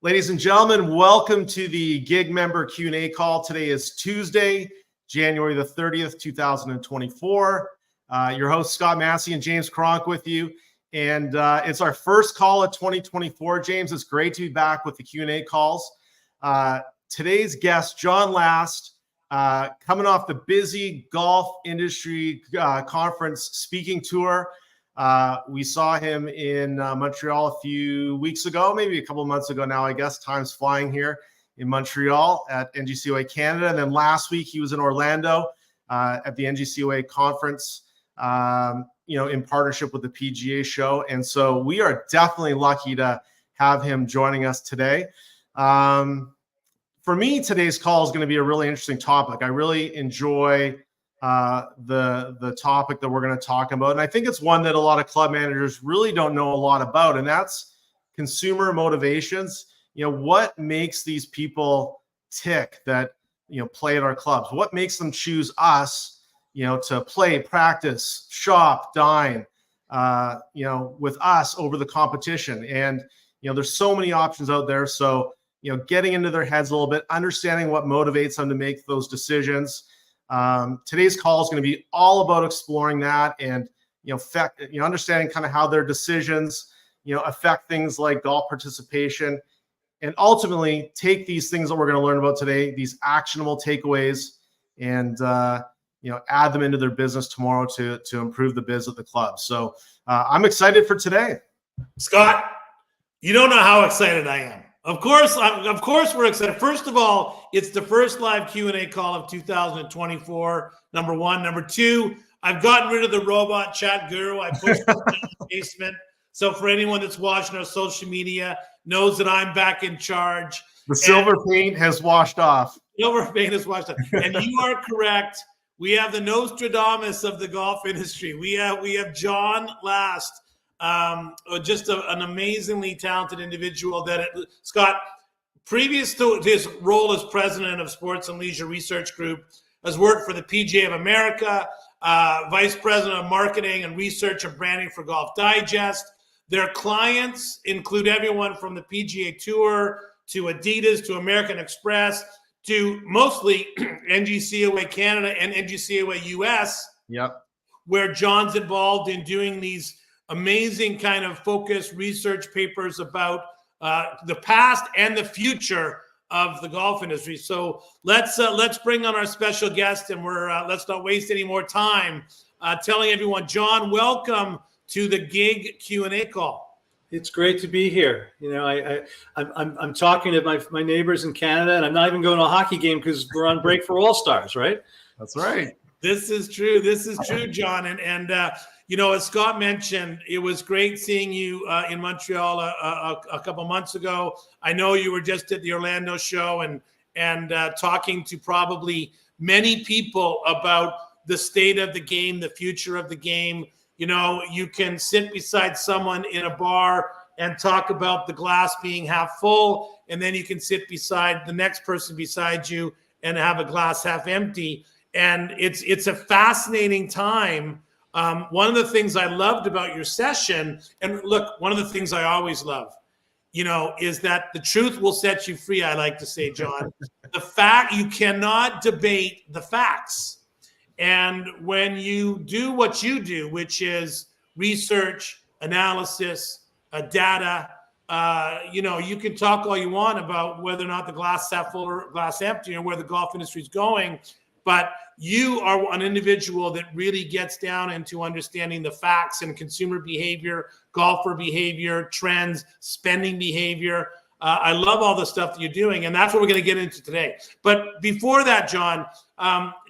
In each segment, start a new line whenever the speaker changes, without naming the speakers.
Ladies and gentlemen, welcome to the Gig Member Q&A call. Today is Tuesday, January the 30th, 2024. Your host, Scott Massey and James Cronk with you. And it's our first call of 2024. James, it's great to be back with the Q&A calls. Today's guest, Jon Last, coming off the busy golf industry conference speaking tour. We saw him in Montreal a few weeks ago, maybe a couple of months ago now, I guess. Time's flying here in Montreal at NGCOA Canada. And then last week he was in Orlando at the NGCOA conference, in partnership with the PGA show. And so we are definitely lucky to have him joining us today. For me, today's call is going to be a really interesting topic. I really enjoy the topic that we're going to talk about. And I think it's one that a lot of club managers really don't know a lot about, and that's consumer motivations. What makes these people tick that, play at our clubs? What makes them choose us, to play, practice, shop, dine, with us over the competition? And, there's so many options out there. So, getting into their heads a little bit, understanding what motivates them to make those decisions. Today's call is going to be all about exploring that and, understanding kind of how their decisions, affect things like golf participation, and ultimately take these things that we're going to learn about today, these actionable takeaways, and, add them into their business tomorrow to improve the biz at the club. So I'm excited for today.
Scott, you don't know how excited I am. Of course, we're excited. First of all, it's the first live Q&A call of 2024, number one. Number two, I've gotten rid of the robot chat guru. I pushed it in the basement. So for anyone that's watching our social media, knows that I'm back in charge.
The silver paint has washed off.
Silver paint has washed off. And you are correct. We have the Nostradamus of the golf industry. We have Jon Last. Just an amazingly talented individual Scott, previous to his role as president of Sports and Leisure Research Group, has worked for the PGA of America, vice president of marketing and research and branding for Golf Digest. Their clients include everyone from the PGA Tour to Adidas to American Express to mostly NGCOA Canada and NGCOA US.
Yep.
Where Jon's involved in doing these amazing kind of focused research papers about the past and the future of the golf industry. So let's bring on our special guest, and let's not waste any more time telling everyone, Jon, welcome to the Gig Q&A call.
It's great to be here. I'm talking to my neighbors in Canada, and I'm not even going to a hockey game because we're on break for All-Stars, right?
That's right.
This is true. This is true, Jon. And as Scott mentioned, it was great seeing you in Montreal a couple months ago. I know you were just at the Orlando show and talking to probably many people about the state of the game, the future of the game. You can sit beside someone in a bar and talk about the glass being half full, and then you can sit beside the next person beside you and have a glass half empty. And it's a fascinating time. One of the things I loved about your session, and look, one of the things I always love, is that the truth will set you free, I like to say, Jon. The fact, you cannot debate the facts. And when you do what you do, which is research, analysis, data, you can talk all you want about whether or not the glass half full or glass empty or where the golf industry is going. But you are an individual that really gets down into understanding the facts and consumer behavior, golfer behavior, trends, spending behavior. I love all the stuff that you're doing, and that's what we're going to get into today. But before that, Jon,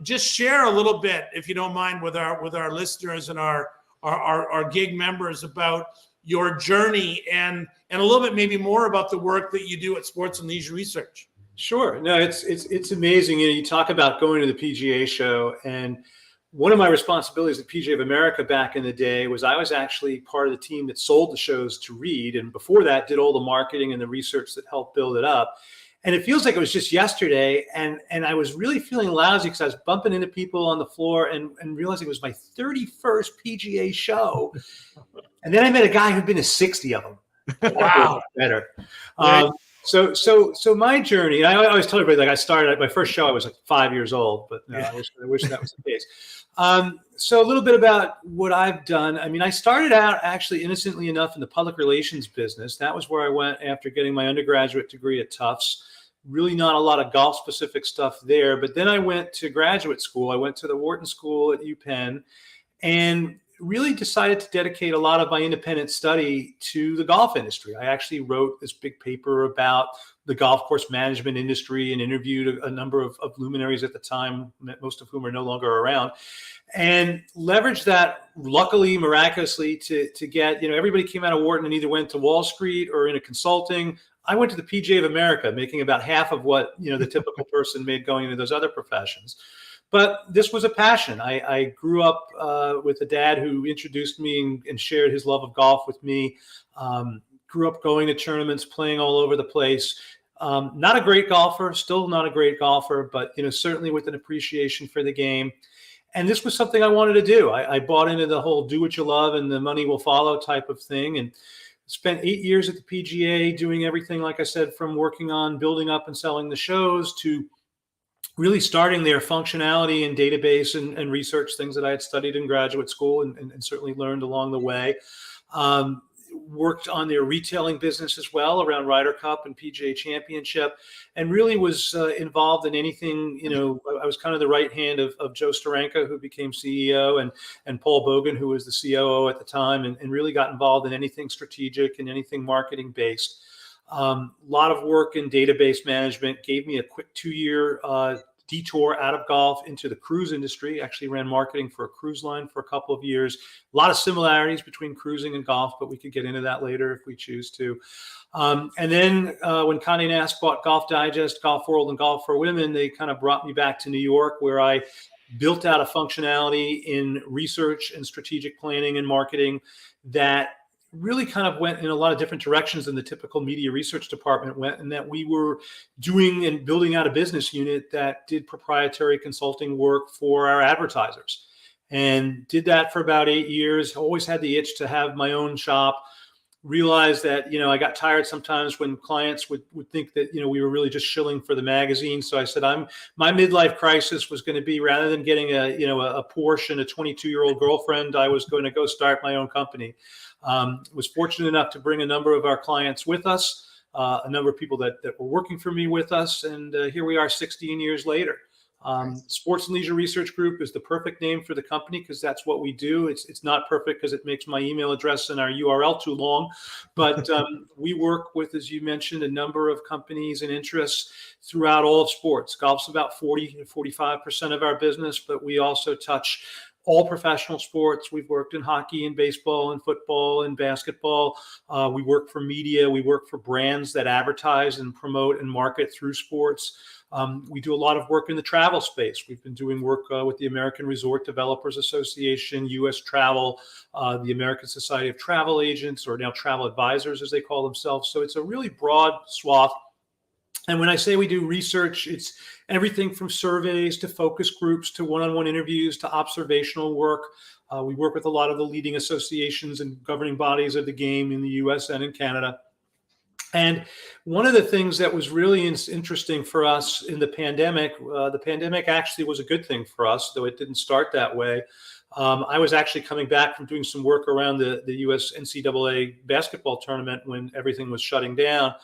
just share a little bit, if you don't mind, with our listeners and our gig members about your journey and a little bit maybe more about the work that you do at Sports and Leisure Research.
Sure. No, it's amazing. You talk about going to the PGA show, and one of my responsibilities at PGA of America back in the day was I was actually part of the team that sold the shows to Reed, and before that did all the marketing and the research that helped build it up. And it feels like it was just yesterday, and I was really feeling lousy because I was bumping into people on the floor and realizing it was my 31st PGA show. And then I met a guy who'd been to 60 of them.
Wow.
Better. So my journey, I always tell everybody, like I started my first show, I was like 5 years old, but no, I wish that was the case. So a little bit about what I've done. I mean, I started out actually innocently enough in the public relations business. That was where I went after getting my undergraduate degree at Tufts. Really not a lot of golf specific stuff there. But then I went to graduate school. I went to the Wharton School at UPenn and really decided to dedicate a lot of my independent study to the golf industry. I actually wrote this big paper about the golf course management industry and interviewed a number of luminaries at the time, most of whom are no longer around, and leveraged that, luckily, miraculously, to get, everybody came out of Wharton and either went to Wall Street or into consulting. I went to the PGA of America, making about half of what, the typical person made going into those other professions. But this was a passion. I grew up with a dad who introduced me and shared his love of golf with me. Grew up going to tournaments, playing all over the place. Not a great golfer, still not a great golfer, but certainly with an appreciation for the game. And this was something I wanted to do. I bought into the whole do what you love and the money will follow type of thing. And spent 8 years at the PGA doing everything, like I said, from working on building up and selling the shows to really starting their functionality and database and research, things that I had studied in graduate school and certainly learned along the way. Worked on their retailing business as well around Ryder Cup and PGA Championship, and really was involved in anything. I was kind of the right hand of Joe Steranka, who became CEO, and Paul Bogan, who was the COO at the time, and really got involved in anything strategic and anything marketing based. A lot of work in database management. Gave me a quick 2-year detour out of golf into the cruise industry. Actually ran marketing for a cruise line for a couple of years. A lot of similarities between cruising and golf, but we could get into that later if we choose to. And then when Conde Nast bought Golf Digest, Golf World, and Golf for Women, they kind of brought me back to New York, where I built out a functionality in research and strategic planning and marketing that really kind of went in a lot of different directions than the typical media research department went, and that we were doing and building out a business unit that did proprietary consulting work for our advertisers, and did that for about 8 years. Always had the itch to have my own shop. Realized that, I got tired sometimes when clients would think that, we were really just shilling for the magazine. So I said, my midlife crisis was going to be, rather than getting a Porsche and a 22-year-old girlfriend, I was going to go start my own company. Was fortunate enough to bring a number of our clients with us, a number of people that were working for me with us. And here we are 16 years later. Sports and Leisure Research Group is the perfect name for the company because that's what we do. It's not perfect because it makes my email address and our URL too long, but we work with, as you mentioned, a number of companies and interests throughout all of sports. Golf's about 40 to 45% of our business, but we also touch all professional sports. We've worked in hockey and baseball and football and basketball. We work for media. We work for brands that advertise and promote and market through sports. We do a lot of work in the travel space. We've been doing work with the American Resort Developers Association, U.S. Travel, the American Society of Travel Agents, or now Travel Advisors, as they call themselves. So it's a really broad swath. And when I say we do research, it's everything from surveys to focus groups to one-on-one interviews to observational work. We work with a lot of the leading associations and governing bodies of the game in the U.S. and in Canada. And one of the things that was really interesting for us in the pandemic actually was a good thing for us, though it didn't start that way. I was actually coming back from doing some work around the U.S. NCAA basketball tournament when everything was shutting down.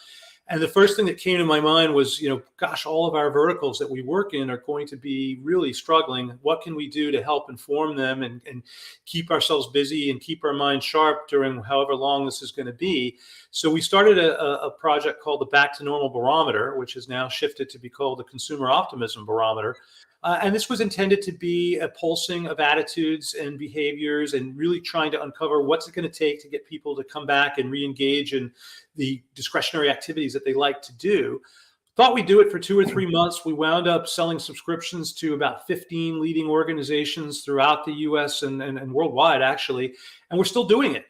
And the first thing that came to my mind was, gosh, all of our verticals that we work in are going to be really struggling. What can we do to help inform them and keep ourselves busy and keep our minds sharp during however long this is going to be? So we started a project called the Back to Normal Barometer, which has now shifted to be called the Consumer Optimism Barometer. And this was intended to be a pulsing of attitudes and behaviors and really trying to uncover what's it going to take to get people to come back and re-engage in the discretionary activities that they like to do. Thought we'd do it for 2 or 3 months. We wound up selling subscriptions to about 15 leading organizations throughout the US and worldwide, actually. And we're still doing it.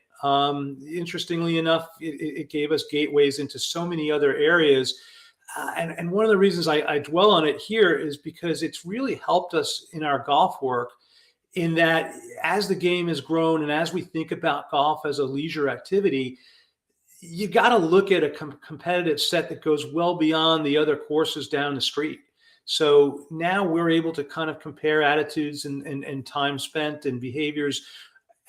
Interestingly enough, it gave us gateways into so many other areas. And one of the reasons I dwell on it here is because it's really helped us in our golf work, in that as the game has grown and as we think about golf as a leisure activity, you got to look at a competitive set that goes well beyond the other courses down the street. So now we're able to kind of compare attitudes and time spent and behaviors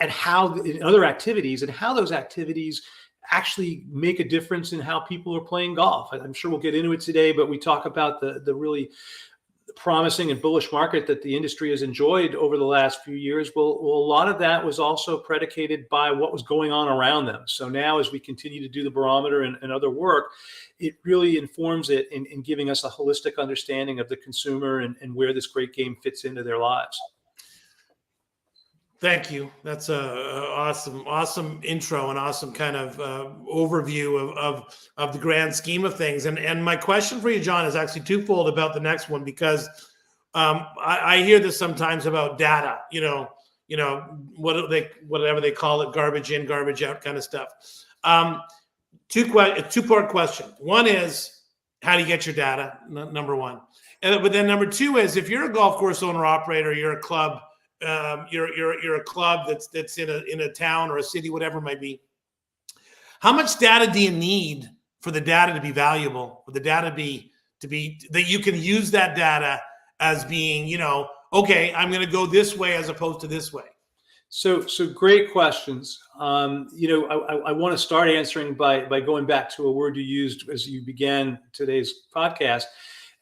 and how in other activities and how those activities actually make a difference in how people are playing golf. I'm sure we'll get into it today, but we talk about the really promising and bullish market that the industry has enjoyed over the last few years. Well, a lot of that was also predicated by what was going on around them. So now as we continue to do the barometer and other work, it really informs it in giving us a holistic understanding of the consumer and where this great game fits into their lives.
Thank you. That's a awesome intro and awesome kind of overview of the grand scheme of things. And my question for you, Jon, is actually twofold about the next one, because I hear this sometimes about data. Whatever they call it, garbage in, garbage out kind of stuff. Two-part question. One is, how do you get your data? Number one, but then number two is, if you're a golf course owner operator, you're a club. You're a club that's in a town or a city, whatever it might be. How much data do you need for the data to be valuable? For the data to be that you can use that data as being, okay, I'm going to go this way as opposed to this way.
So great questions. I want to start answering by going back to a word you used as you began today's podcast.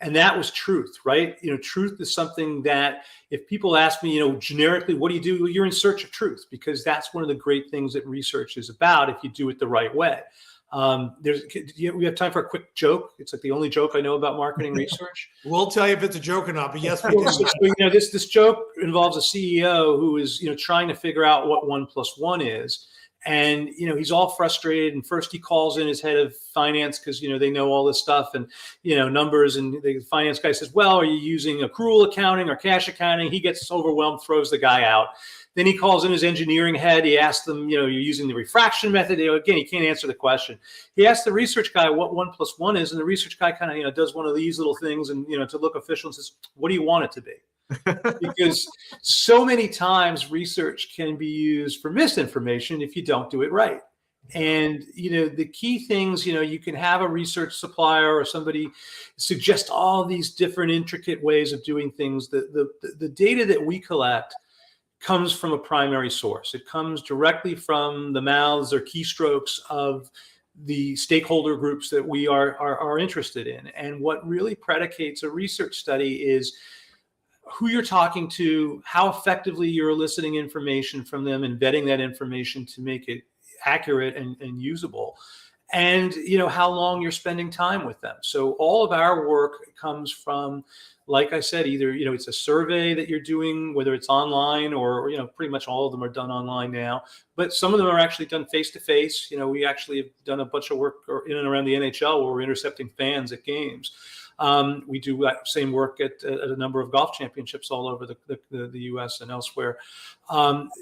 And that was truth, right? Truth is something that if people ask me, generically, what do you do? Well, you're in search of truth, because that's one of the great things that research is about if you do it the right way. We have time for a quick joke. It's like the only joke I know about marketing research.
We'll tell you if it's a joke or not, but yes, we do.
So, this joke involves a CEO who is, trying to figure out what 1 + 1 is. And, he's all frustrated. And first he calls in his head of finance because, they know all this stuff and, numbers. And the finance guy says, well, are you using accrual accounting or cash accounting? He gets overwhelmed, throws the guy out. Then he calls in his engineering head. He asks them, you're using the refraction method. Again, he can't answer the question. He asks the research guy what 1 + 1 is. And the research guy kind of, does one of these little things and, to look official and says, what do you want it to be? Because so many times research can be used for misinformation if you don't do it right. And, the key things, you can have a research supplier or somebody suggest all these different intricate ways of doing things. The data that we collect comes from a primary source. It comes directly from the mouths or keystrokes of the stakeholder groups that we are interested in. And what really predicates a research study is who you're talking to, how effectively you're eliciting information from them and vetting that information to make it accurate and usable, and how long you're spending time with them. So all of our work comes from, like I said, either it's a survey that you're doing, whether it's online or pretty much all of them are done online now, but some of them are actually done face to face. We actually have done a bunch of work in and around the NHL where we're intercepting fans at games. We do that same work at a number of golf championships all over the U.S. and elsewhere.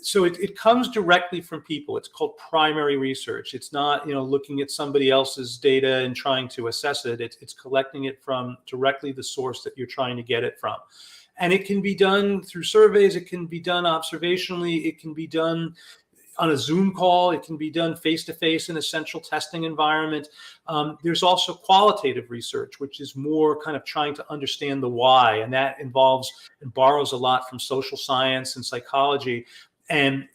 So it comes directly from people. It's called primary research. It's not, looking at somebody else's data and trying to assess it. It's collecting it from directly the source that you're trying to get it from. And it can be done through surveys. It can be done observationally. It can be done on a Zoom call. It can be done face-to-face in a central testing environment. There's also qualitative research, which is more kind of trying to understand the why. And that involves and borrows a lot from social science and psychology and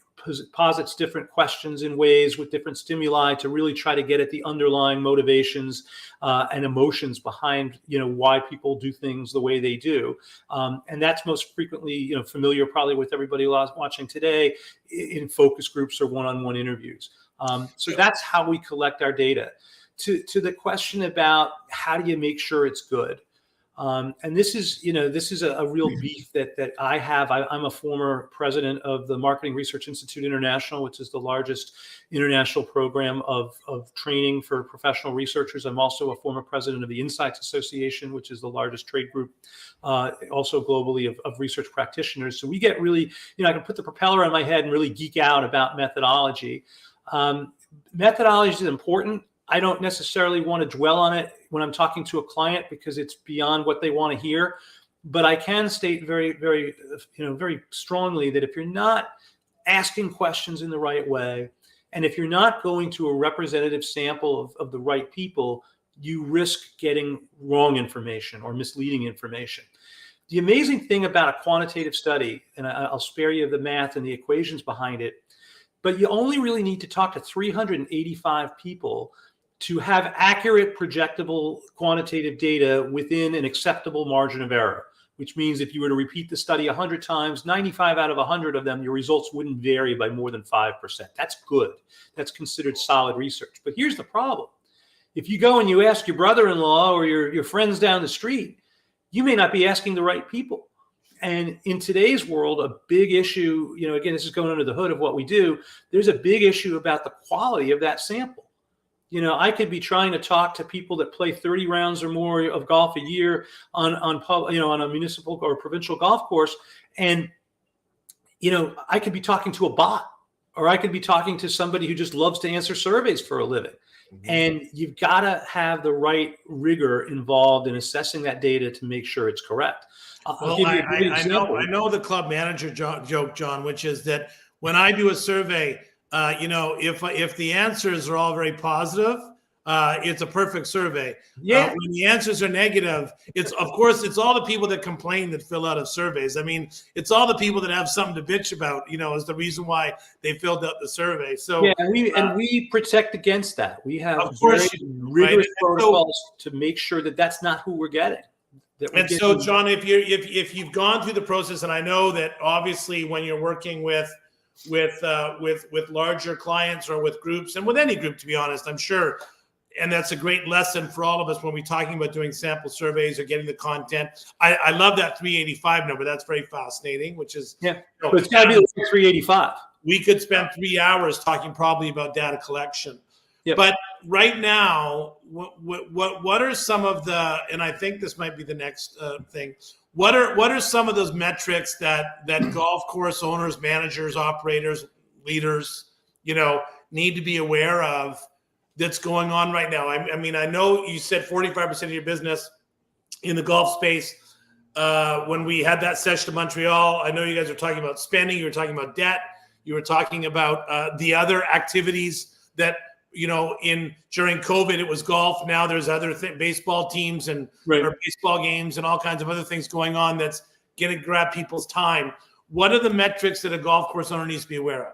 posits different questions in ways with different stimuli to really try to get at the underlying motivations and emotions behind, why people do things the way they do. And that's most frequently, familiar probably with everybody watching today in focus groups or one-on-one interviews. So that's how we collect our data. To the question about how do you make sure it's good? And this is a real beef that I have. I'm a former president of the Marketing Research Institute International, which is the largest international program of training for professional researchers. I'm also a former president of the Insights Association, which is the largest trade group, also globally of research practitioners. So we get really, I can put the propeller on my head and really geek out about methodology. Methodology is important. I don't necessarily want to dwell on it when I'm talking to a client because it's beyond what they want to hear. But I can state very, very, very strongly that if you're not asking questions in the right way, And if you're not going to a representative sample of the right people, you risk getting wrong information or misleading information. The amazing thing about a quantitative study, and I'll spare you the math and the equations behind it, but you only really need to talk to 385 people to have accurate, projectable, quantitative data within an acceptable margin of error, which means if you were to repeat the study 100 times, 95 out of 100 of them, your results wouldn't vary by more than 5%. That's good. That's considered solid research. But here's the problem. If you go and you ask your brother-in-law or your friends down the street, you may not be asking the right people. And in today's world, a big issue, again, this is going under the hood of what we do. There's a big issue about the quality of that sample. I could be trying to talk to people that play 30 rounds or more of golf a year on a municipal or provincial golf course. And, I could be talking to a bot, or I could be talking to somebody who just loves to answer surveys for a living. Mm-hmm. And you've got to have the right rigor involved in assessing that data to make sure it's correct.
Well, I know the club manager joke, John, which is that when I do a survey, if the answers are all very positive, it's a perfect survey.
Yeah.
When the answers are negative, it's all the people that complain that fill out of surveys. I mean, it's all the people that have something to bitch about, is the reason why they filled out the survey. So
yeah, and we protect against that. We have very rigorous protocols to make sure that that's not who we're getting.
And so, John, if you've gone through the process, and I know that obviously when you're working with larger clients or with groups, and with any group, to be honest, I'm sure. And that's a great lesson for all of us when we're talking about doing sample surveys or getting the content. I love that 385 number. That's very fascinating, which is,
but it's got to be like 385.
We could spend 3 hours talking probably about data collection. Yep. But right now, what are some of the, and I think this might be the next thing, what are some of those metrics that golf course owners, managers, operators, leaders, need to be aware of that's going on right now? I mean, I know you said 45% of your business in the golf space. When we had that session in Montreal, I know you guys are talking about spending, you were talking about debt, you were talking about the other activities that, during COVID, it was golf. Now there's other baseball teams and or baseball games and all kinds of other things going on that's going to grab people's time. What are the metrics that a golf course owner needs to be aware of?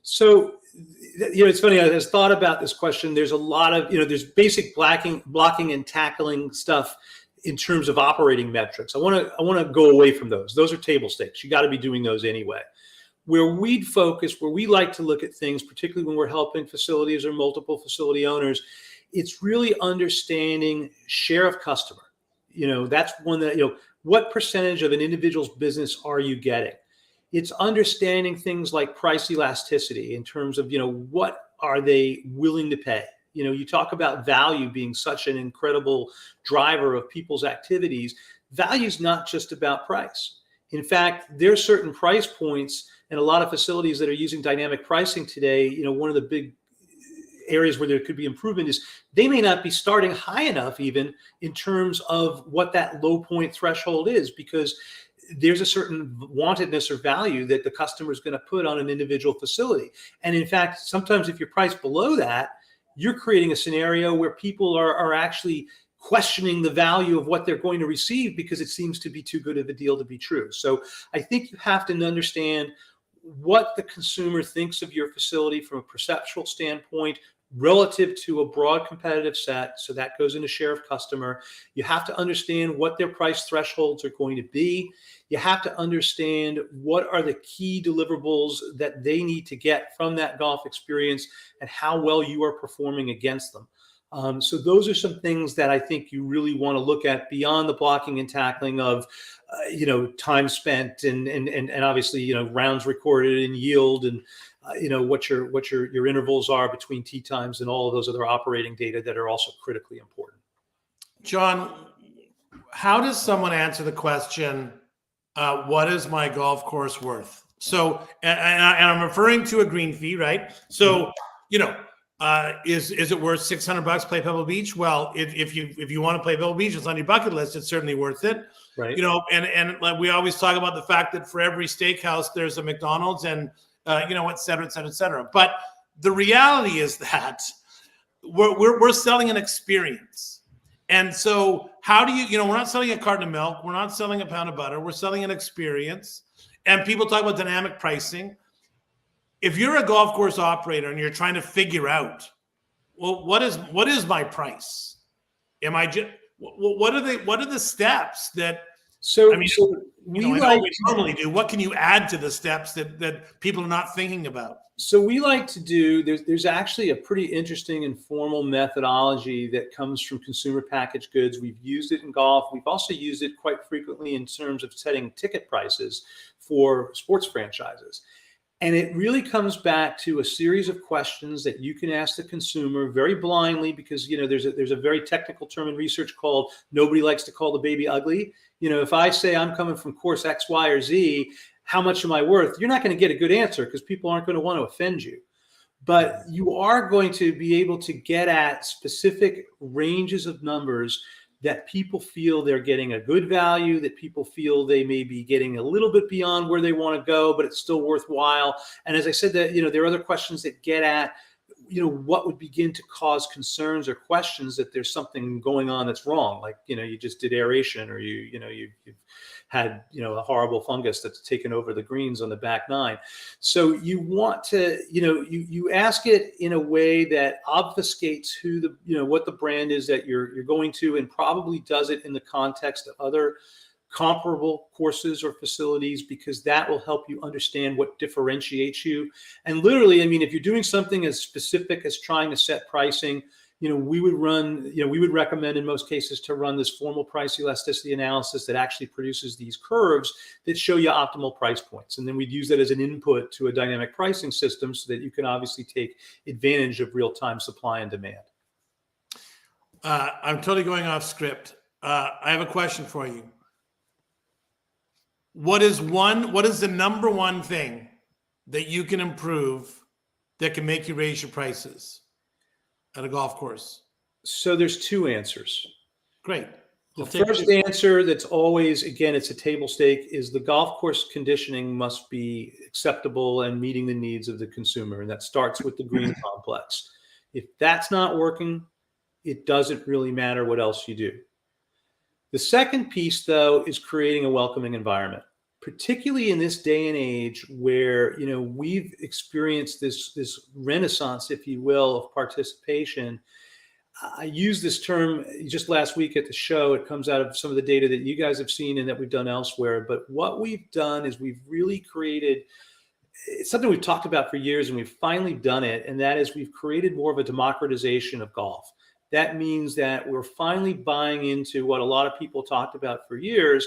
So, it's funny. I just thought about this question. There's a lot of, there's basic blocking and tackling stuff in terms of operating metrics. I want to go away from those. Those are table stakes. You got to be doing those anyway. Where we like to look at things, particularly when we're helping facilities or multiple facility owners, it's really understanding share of customer. That's one that, what percentage of an individual's business are you getting? It's understanding things like price elasticity in terms of, what are they willing to pay? You talk about value being such an incredible driver of people's activities. Value is not just about price. In fact, there are certain price points and a lot of facilities that are using dynamic pricing today. One of the big areas where there could be improvement is they may not be starting high enough even in terms of what that low point threshold is, because there's a certain wantedness or value that the customer is going to put on an individual facility. And in fact, sometimes if you're priced below that, you're creating a scenario where people are actually questioning the value of what they're going to receive because it seems to be too good of a deal to be true. So I think you have to understand what the consumer thinks of your facility from a perceptual standpoint relative to a broad competitive set. So that goes into share of customer. You have to understand what their price thresholds are going to be. You have to understand what are the key deliverables that they need to get from that golf experience and how well you are performing against them. So those are some things that I think you really want to look at beyond the blocking and tackling of, time spent and obviously, rounds recorded and yield and, what your intervals are between tee times and all of those other operating data that are also critically important.
John, how does someone answer the question, what is my golf course worth? So, and I'm referring to a green fee, right? So, is it worth $600 play Pebble Beach? Well, if you want to play Pebble Beach, it's on your bucket list. It's certainly worth it,
right?
And like we always talk about the fact that for every steakhouse there's a McDonald's, and et cetera, et cetera, et cetera. But the reality is that we're selling an experience. And so how do you, we're not selling a carton of milk. We're not selling a pound of butter. We're selling an experience. And people talk about dynamic pricing. If you're a golf course operator and you're trying to figure out, well, what is my price? Am I just, what are the steps that,
So,
I mean,
so
I know we normally do. What can you add to the steps that people are not thinking about?
So we like to do, there's actually a pretty interesting informal methodology that comes from consumer packaged goods. We've used it in golf. We've also used it quite frequently in terms of setting ticket prices for sports franchises. And it really comes back to a series of questions that you can ask the consumer very blindly, because there's a very technical term in research called nobody likes to call the baby ugly. If I say I'm coming from course X, Y, or Z, how much am I worth? You're not going to get a good answer because people aren't going to want to offend you. But you are going to be able to get at specific ranges of numbers that people feel they're getting a good value, that people feel they may be getting a little bit beyond where they want to go, but it's still worthwhile. And as I said, that there are other questions that get at what would begin to cause concerns or questions that there's something going on that's wrong, like you just did aeration, or you've had a horrible fungus that's taken over the greens on the back nine. So you want to you ask it in a way that obfuscates who the what the brand is that you're going to, and probably does it in the context of other comparable courses or facilities, because that will help you understand what differentiates you. And literally, if you're doing something as specific as trying to set pricing, we would recommend in most cases to run this formal price elasticity analysis that actually produces these curves that show you optimal price points. And then we'd use that as an input to a dynamic pricing system so that you can obviously take advantage of real-time supply and demand.
I'm totally going off script. I have a question for you. What is the number one thing that you can improve that can make you raise your prices at a golf course?
So there's two answers.
Great.
The first answer that's always, again, it's a table stake, is the golf course conditioning must be acceptable and meeting the needs of the consumer. And that starts with the green complex. If that's not working, it doesn't really matter what else you do. The second piece, though, is creating a welcoming environment, particularly in this day and age where, we've experienced this renaissance, if you will, of participation. I use this term just last week at the show. It comes out of some of the data that you guys have seen and that we've done elsewhere. But what we've done is we've really created something we've talked about for years, and we've finally done it. And that is, we've created more of a democratization of golf. That means that we're finally buying into what a lot of people talked about for years,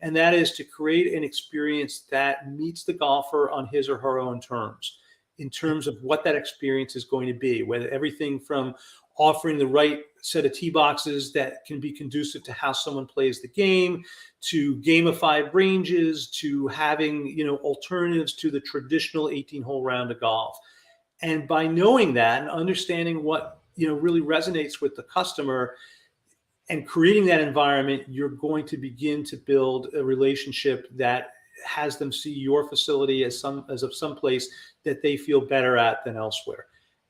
and that is to create an experience that meets the golfer on his or her own terms, in terms of what that experience is going to be, whether everything from offering the right set of tee boxes that can be conducive to how someone plays the game, to gamified ranges, to having alternatives to the traditional 18-hole round of golf. And by knowing that and understanding what really resonates with the customer and creating that environment, you're going to begin to build a relationship that has them see your facility as of some place that they feel better at than elsewhere.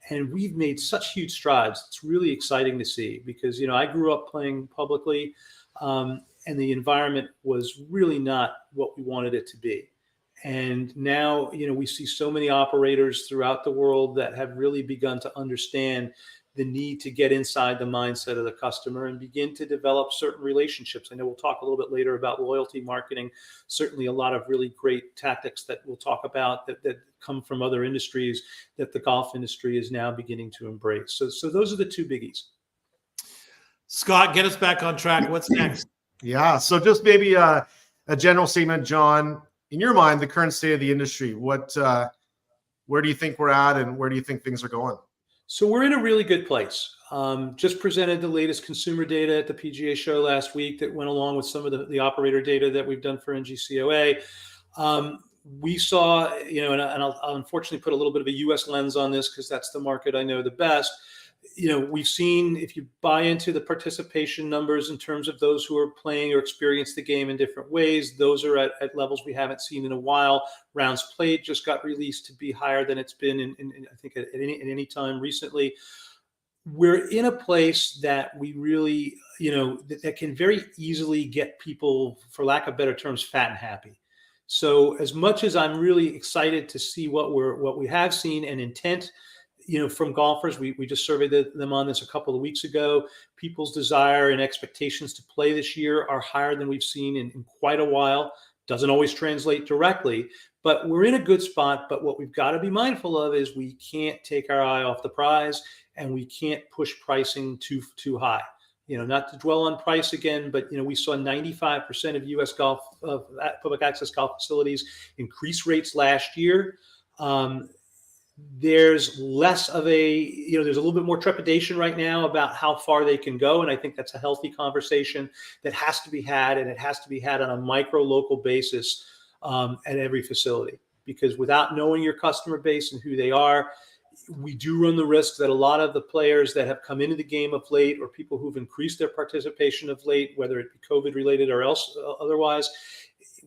And we've made such huge strides. It's really exciting to see, because I grew up playing publicly, and the environment was really not what we wanted it to be. And now, we see so many operators throughout the world that have really begun to understand the need to get inside the mindset of the customer and begin to develop certain relationships. I know we'll talk a little bit later about loyalty marketing. Certainly a lot of really great tactics that we'll talk about that come from other industries that the golf industry is now beginning to embrace. So those are the two biggies.
Scott, get us back on track. What's next?
Yeah. So just maybe a general statement, John, in your mind, the current state of the industry, where do you think we're at, and where do you think things are going?
So we're in a really good place. Just presented the latest consumer data at the PGA show last week that went along with some of the operator data that we've done for NGCOA. We saw, and I'll unfortunately put a little bit of a U.S. lens on this because that's the market I know the best. we've seen, if you buy into the participation numbers in terms of those who are playing or experience the game in different ways, those are at levels we haven't seen in a while. Rounds played just got released to be higher than it's been in I think at any time recently. We're in a place that we really, that can very easily get people, for lack of better terms, fat and happy. So as much as I'm really excited to see what we have seen and intent, from golfers, we just surveyed them on this a couple of weeks ago. People's desire and expectations to play this year are higher than we've seen in quite a while. Doesn't always translate directly, but we're in a good spot. But what we've got to be mindful of is we can't take our eye off the prize, and we can't push pricing too high. Not to dwell on price again, but we saw 95% of U.S. public access golf facilities increase rates last year. There's less of there's a little bit more trepidation right now about how far they can go. And I think that's a healthy conversation that has to be had, and it has to be had on a micro local basis at every facility, because without knowing your customer base and who they are, we do run the risk that a lot of the players that have come into the game of late, or people who've increased their participation of late, whether it be COVID related or otherwise,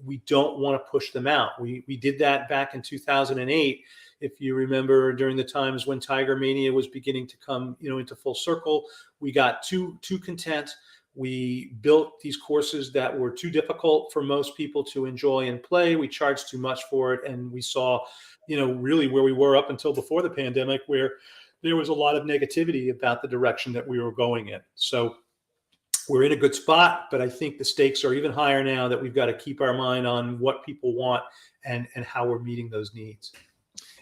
we don't want to push them out. We did that back in 2008. If you remember, during the times when Tiger Mania was beginning to come, into full circle, we got too content. We built these courses that were too difficult for most people to enjoy and play. We charged too much for it, and we saw, really where we were up until before the pandemic, where there was a lot of negativity about the direction that we were going in. So we're in a good spot, but I think the stakes are even higher now, that we've got to keep our mind on what people want and how we're meeting those needs.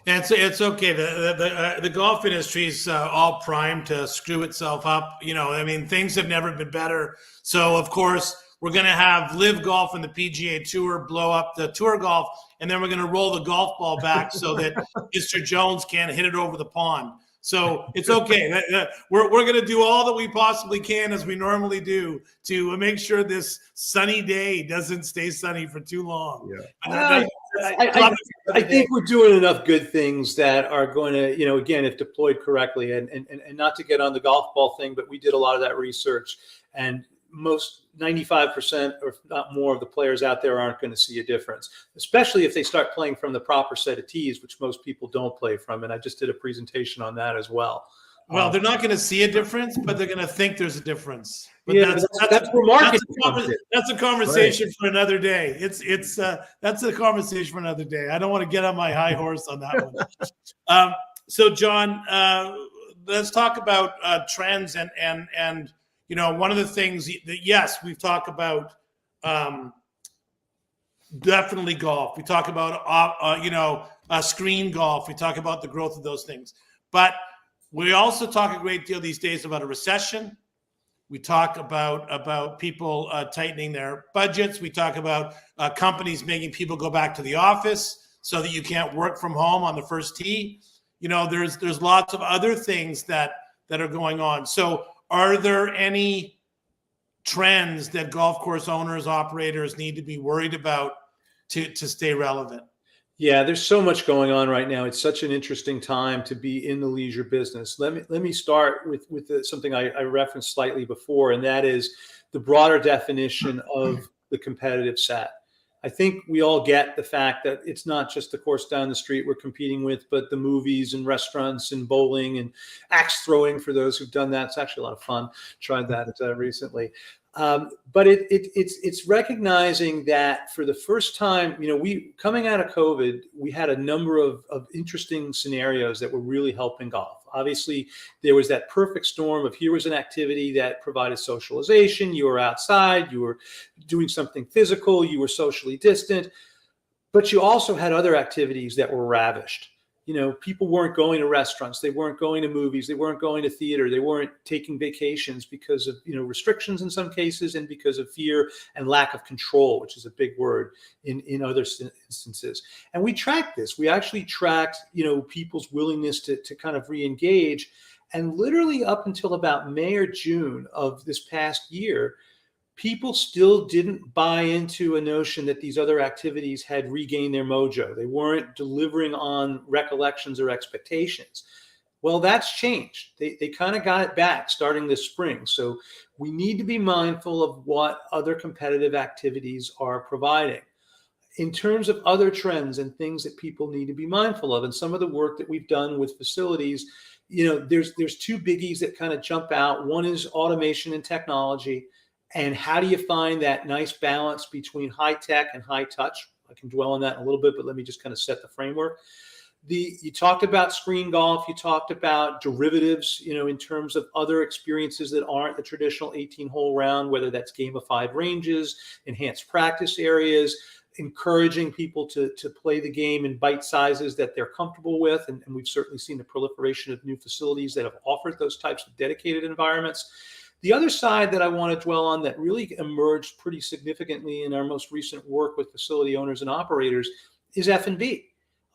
And it's okay. The golf industry is all primed to screw itself up. Things have never been better. So of course we're going to have Live Golf and the PGA Tour blow up the Tour Golf, and then we're going to roll the golf ball back so that Mr. Jones can't hit it over the pond. So it's okay. We're going to do all that we possibly can, as we normally do, to make sure this sunny day doesn't stay sunny for too long.
Yeah. I think we're doing enough good things that are going to, again, if deployed correctly, and not to get on the golf ball thing, but we did a lot of that research, and most 95% or not more of the players out there aren't going to see a difference, especially if they start playing from the proper set of tees, which most people don't play from. And I just did a presentation on that as well.
Well, they're not going to see a difference, but they're going to think there's a difference. But
that's where marketing comes in.
That's a conversation for another day. That's a conversation for another day. I don't want to get on my high horse on that one. So, Jon, let's talk about trends and one of the things that, yes, we've talked about definitely golf. We talk about screen golf. We talk about the growth of those things, but we also talk a great deal these days about a recession. We talk about people tightening their budgets. We talk about companies making people go back to the office so that you can't work from home on the first tee. There's lots of other things that are going on. So are there any trends that golf course owners, operators need to be worried about to stay relevant?
Yeah, there's so much going on right now. It's such an interesting time to be in the leisure business. Let me start with something I referenced slightly before, and that is the broader definition of the competitive set. I think we all get the fact that it's not just the course down the street we're competing with, but the movies and restaurants and bowling and axe throwing for those who've done that. It's actually a lot of fun. Tried that recently. But it's recognizing that for the first time, we coming out of COVID, we had a number of interesting scenarios that were really helping golf. Obviously, there was that perfect storm of here was an activity that provided socialization. You were outside, you were doing something physical, you were socially distant, but you also had other activities that were ravished. People weren't going to restaurants. They weren't going to movies. They weren't going to theater. They weren't taking vacations because of, restrictions in some cases, and because of fear and lack of control, which is a big word in other instances. And we tracked this. We actually tracked, people's willingness to kind of re-engage. And literally up until about May or June of this past year, people still didn't buy into a notion that these other activities had regained their mojo. They weren't delivering on recollections or expectations. Well, that's changed. They kind of got it back starting this spring. So we need to be mindful of what other competitive activities are providing. In terms of other trends and things that people need to be mindful of, and some of the work that we've done with facilities, there's two biggies that kind of jump out. One is automation and technology, and how do you find that nice balance between high tech and high touch? I can dwell on that in a little bit, but let me just kind of set the framework. You talked about screen golf, you talked about derivatives, in terms of other experiences that aren't the traditional 18-hole round, whether that's gamified ranges, enhanced practice areas, encouraging people to play the game in bite sizes that they're comfortable with. And we've certainly seen the proliferation of new facilities that have offered those types of dedicated environments. The other side that I want to dwell on that really emerged pretty significantly in our most recent work with facility owners and operators is F&B.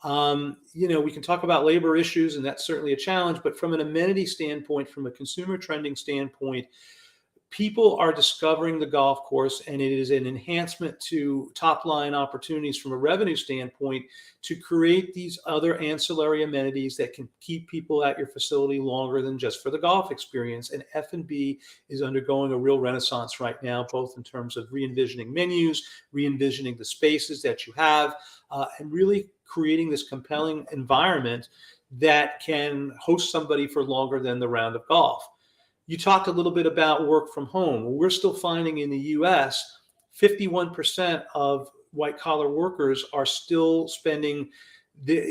We can talk about labor issues, and that's certainly a challenge, but from an amenity standpoint, from a consumer trending standpoint, people are discovering the golf course, and it is an enhancement to top line opportunities from a revenue standpoint to create these other ancillary amenities that can keep people at your facility longer than just for the golf experience. And F&B is undergoing a real renaissance right now, both in terms of re-envisioning menus, re-envisioning the spaces that you have, and really creating this compelling environment that can host somebody for longer than the round of golf. You talked a little bit about work from home. We're still finding in the US, 51% of white collar workers are still spending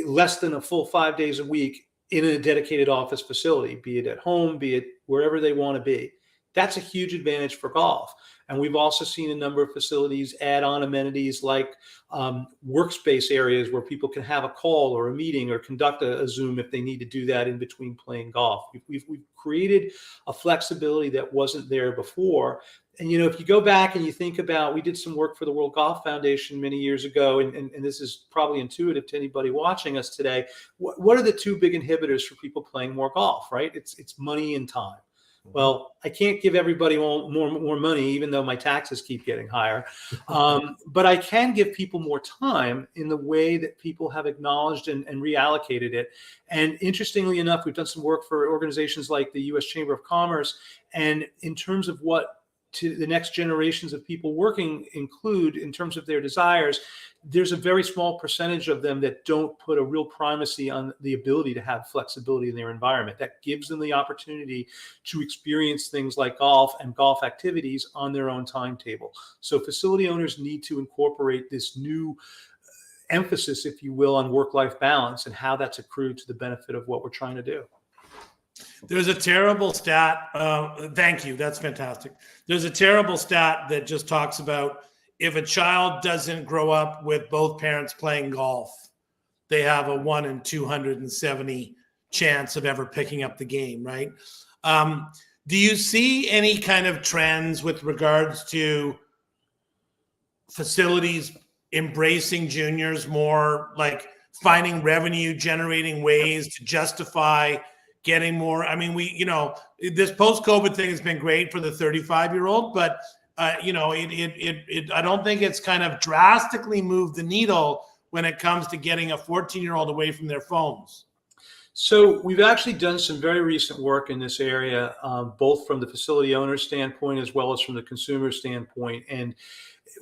less than a full 5 days a week in a dedicated office facility, be it at home, be it wherever they want to be. That's a huge advantage for golf. And we've also seen a number of facilities add on amenities like workspace areas where people can have a call or a meeting or conduct a Zoom if they need to do that in between playing golf. We've created a flexibility that wasn't there before. And, if you go back and you think about, we did some work for the World Golf Foundation many years ago, and this is probably intuitive to anybody watching us today. What are the two big inhibitors for people playing more golf, right? It's money and time. Well, I can't give everybody more money, even though my taxes keep getting higher. But I can give people more time in the way that people have acknowledged and reallocated it. And interestingly enough, we've done some work for organizations like the U.S. Chamber of Commerce. And in terms of what to the next generations of people working include in terms of their desires, there's a very small percentage of them that don't put a real primacy on the ability to have flexibility in their environment. That gives them the opportunity to experience things like golf and golf activities on their own timetable. So facility owners need to incorporate this new emphasis, if you will, on work-life balance and how that's accrued to the benefit of what we're trying to do.
There's a terrible stat. Thank you. That's fantastic. There's a terrible stat that just talks about if a child doesn't grow up with both parents playing golf, they have a 1 in 270 chance of ever picking up the game, right? Do you see any kind of trends with regards to facilities embracing juniors more, like finding revenue generating ways to justify getting more? I mean, this post-COVID thing has been great for the 35-year-old, but I don't think it's kind of drastically moved the needle when it comes to getting a 14-year-old away from their phones.
So we've actually done some very recent work in this area, both from the facility owner standpoint as well as from the consumer standpoint. And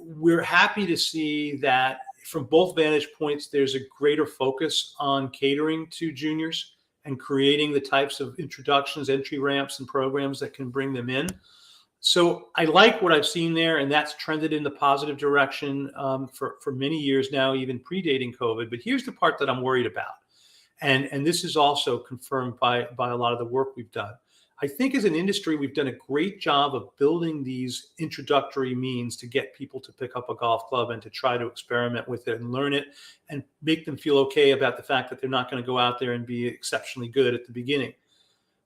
we're happy to see that from both vantage points, there's a greater focus on catering to juniors and creating the types of introductions, entry ramps, and programs that can bring them in. So I like what I've seen there, and that's trended in the positive direction for many years now, even predating COVID. But here's the part that I'm worried about. And this is also confirmed by a lot of the work we've done. I think as an industry, we've done a great job of building these introductory means to get people to pick up a golf club and to try to experiment with it and learn it and make them feel okay about the fact that they're not going to go out there and be exceptionally good at the beginning.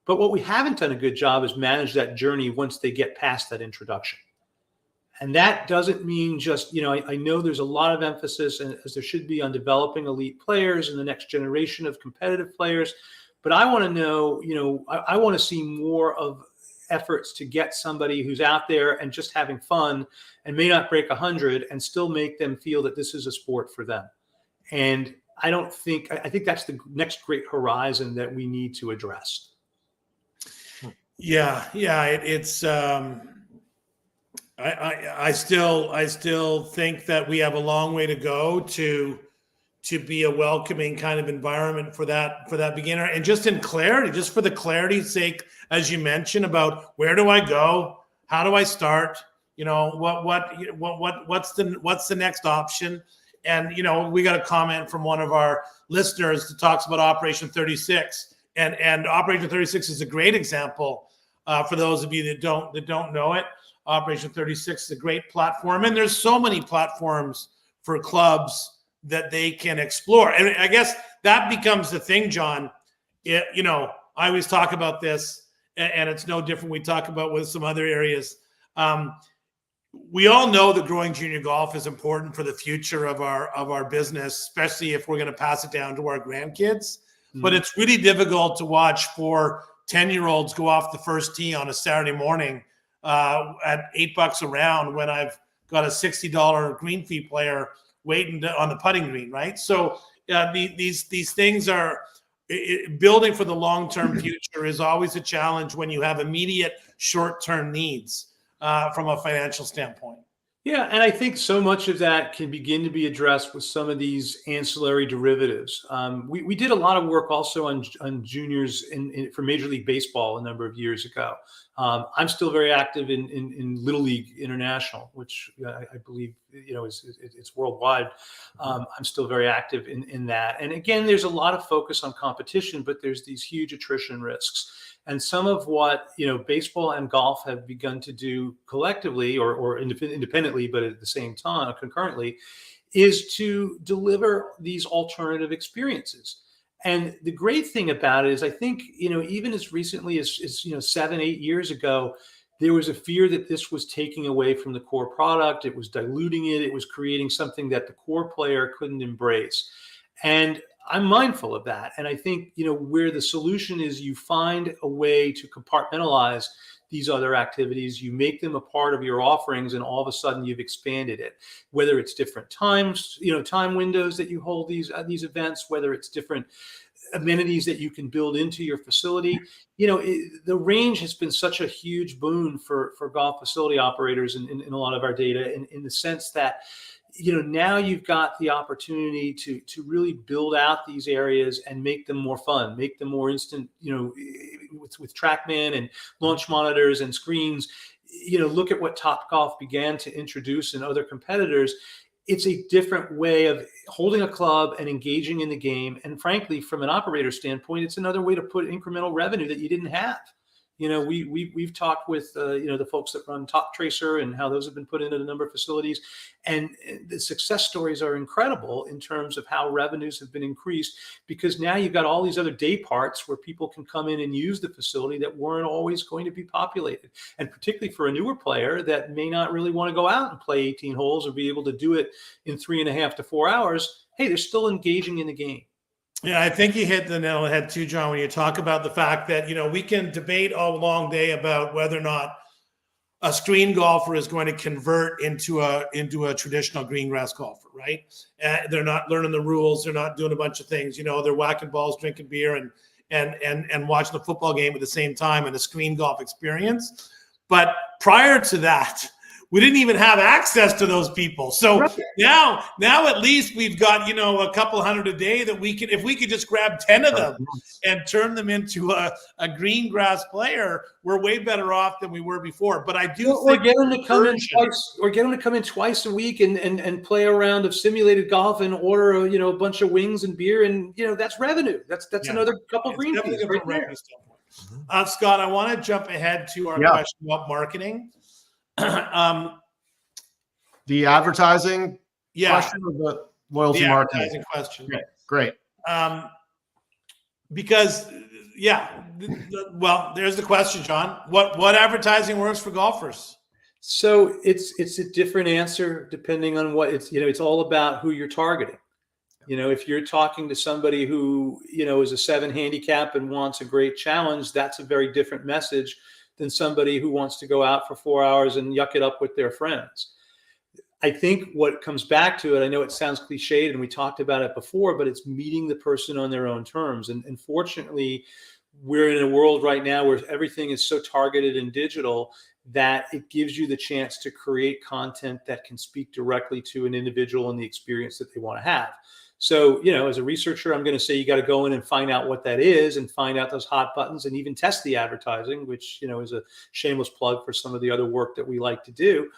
But what we haven't done a good job is manage that journey once they get past that introduction. And that doesn't mean just, I know there's a lot of emphasis, as there should be, on developing elite players and the next generation of competitive players. But I want to know, I want to see more of efforts to get somebody who's out there and just having fun and may not break 100 and still make them feel that this is a sport for them. And I think that's the next great horizon that we need to address.
Yeah, it's I still think that we have a long way to go to be a welcoming kind of environment for that beginner. And just in clarity, just for the clarity's sake, as you mentioned, about where do I go, how do I start, what's the next option. And we got a comment from one of our listeners that talks about Operation 36, and Operation 36 is a great example for those of you that don't know it. Operation 36 is a great platform, and there's so many platforms for clubs that they can explore. And I guess that becomes the thing, Jon. I always talk about this, and it's no different. We talk about with some other areas. We all know that growing junior golf is important for the future of our business, especially if we're going to pass it down to our grandkids. Mm-hmm. But it's really difficult to watch 4 10-year-olds go off the first tee on a Saturday morning at $8 a round when I've got a $60 green fee player waiting on the putting green, right? So these things are building for the long-term future is always a challenge when you have immediate short-term needs from a financial standpoint.
Yeah, and I think so much of that can begin to be addressed with some of these ancillary derivatives. We did a lot of work also on juniors for Major League Baseball a number of years ago. I'm still very active in Little League International, which I believe it's worldwide. I'm still very active in that. And again, there's a lot of focus on competition, but there's these huge attrition risks. And some of what baseball and golf have begun to do collectively or independently, but at the same time, concurrently, is to deliver these alternative experiences. And the great thing about it is, I think even as recently as 7-8 years ago, there was a fear that this was taking away from the core product. It was diluting it. It was creating something that the core player couldn't embrace. And I'm mindful of that. And I think, where the solution is you find a way to compartmentalize these other activities, you make them a part of your offerings, and all of a sudden you've expanded it. Whether it's different times, time windows that you hold these events, whether it's different amenities that you can build into your facility. The range has been such a huge boon for golf facility operators in a lot of our data, in the sense that now you've got the opportunity to really build out these areas and make them more fun, make them more instant, with TrackMan and launch monitors and screens. Look at what Topgolf began to introduce and other competitors. It's a different way of holding a club and engaging in the game. And frankly, from an operator standpoint, it's another way to put incremental revenue that you didn't have. We've talked with the folks that run Top Tracer and how those have been put into a number of facilities, and the success stories are incredible in terms of how revenues have been increased, because now you've got all these other day parts where people can come in and use the facility that weren't always going to be populated. And particularly for a newer player that may not really want to go out and play 18 holes or be able to do it in 3.5 to 4 hours, hey, they're still engaging in the game.
Yeah, I think you hit the nail on the head too, Jon, when you talk about the fact that, we can debate all long day about whether or not a screen golfer is going to convert into a traditional green grass golfer, right? They're not learning the rules. They're not doing a bunch of things. They're whacking balls, drinking beer, and watching the football game at the same time, and a screen golf experience. But prior to that, we didn't even have access to those people. So right. now at least we've got, a couple hundred a day that we could, if we could just grab 10 of them and turn them into a green grass player, we're way better off than we were before. But I do think
get them to come in twice, or get them to come in twice a week and play a round of simulated golf and order a bunch of wings and beer, and that's revenue. That's another couple green fees right there.
Scott, I want to jump ahead to our question about marketing.
The advertising question, or the loyalty marketing
advertising question.
Okay, great.
Because there's the question, Jon. What advertising works for golfers?
So it's a different answer depending on what it's all about who you're targeting. If you're talking to somebody who is a 7 handicap and wants a great challenge, that's a very different message than somebody who wants to go out for 4 hours and yuck it up with their friends. I think what comes back to it, I know it sounds cliched and we talked about it before, but it's meeting the person on their own terms. And fortunately, we're in a world right now where everything is so targeted and digital that it gives you the chance to create content that can speak directly to an individual and the experience that they want to have. So, as a researcher, I'm going to say you got to go in and find out what that is and find out those hot buttons and even test the advertising, which, is a shameless plug for some of the other work that we like to do.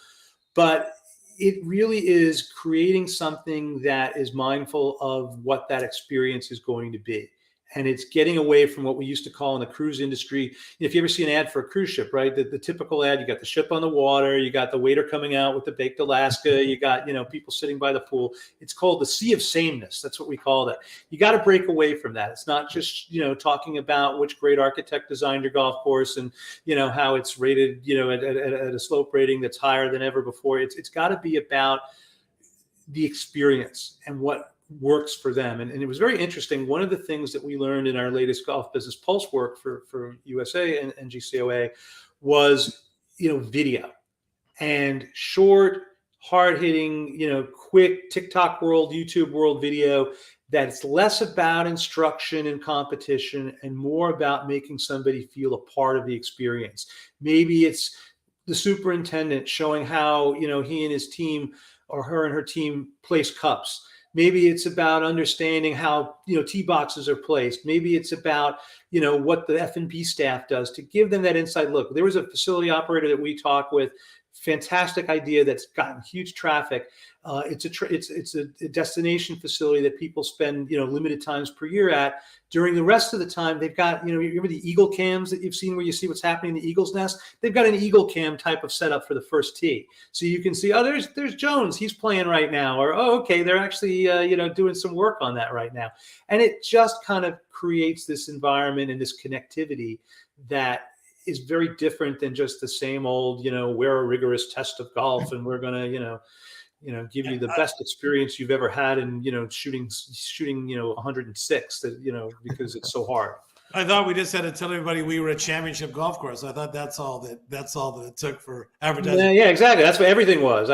But it really is creating something that is mindful of what that experience is going to be. And it's getting away from what we used to call in the cruise industry. If you ever see an ad for a cruise ship, right? The typical ad, you got the ship on the water, you got the waiter coming out with the baked Alaska, you got, people sitting by the pool. It's called the sea of sameness. That's what we call that. You got to break away from that. It's not just, talking about which great architect designed your golf course and, how it's rated, at a slope rating that's higher than ever before. It's got to be about the experience and what works for them. And it was very interesting. One of the things that we learned in our latest Golf Business Pulse work for USA and GCOA was, video and short, hard-hitting, quick TikTok world, YouTube world video that's less about instruction and competition and more about making somebody feel a part of the experience. Maybe it's the superintendent showing how, he and his team or her and her team place cups. Maybe it's about understanding how, tee boxes are placed. Maybe it's about, what the F&B staff does to give them that inside look. There was a facility operator that we talk with, fantastic idea that's gotten huge traffic. It's a destination facility that people spend, limited times per year at. During the rest of the time, they've got, you remember the eagle cams that you've seen where you see what's happening in the eagle's nest? They've got an eagle cam type of setup for the first tee. So you can see, oh, there's Jones, he's playing right now. Or, oh, okay, they're actually, doing some work on that right now. And it just kind of creates this environment and this connectivity that is very different than just the same old, we're a rigorous test of golf and we're going to, give you the best experience you've ever had in, shooting, 106, that, because it's so hard.
I thought we just had to tell everybody we were a championship golf course. I thought that's all that it took for advertising.
Yeah, exactly. That's what everything was.